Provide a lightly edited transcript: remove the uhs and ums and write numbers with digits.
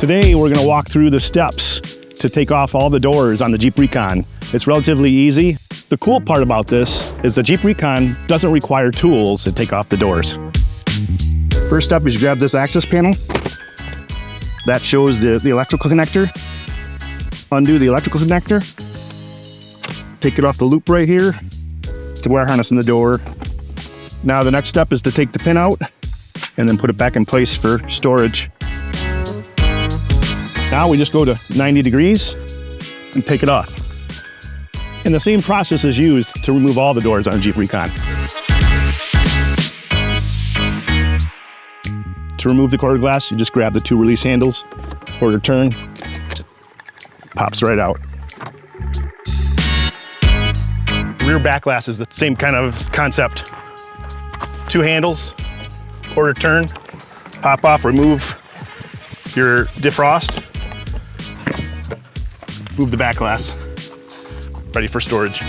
Today, we're gonna walk through the steps to take off all the doors on the Jeep Recon. It's relatively easy. The cool part about this is the Jeep Recon doesn't require tools to take off the doors. First step is you grab this access panel. That shows the electrical connector. Undo the electrical connector. Take it off the loop right here to wire harness in the door. Now the next step is to take the pin out and then put it back in place for storage. Now we just go to 90 degrees and take it off. And the same process is used to remove all the doors on a Jeep Recon. To remove the quarter glass, you just grab the two release handles, quarter turn, pops right out. Rear back glass is the same kind of concept. Two handles, quarter turn, pop off, remove your defrost, move the back glass, ready for storage.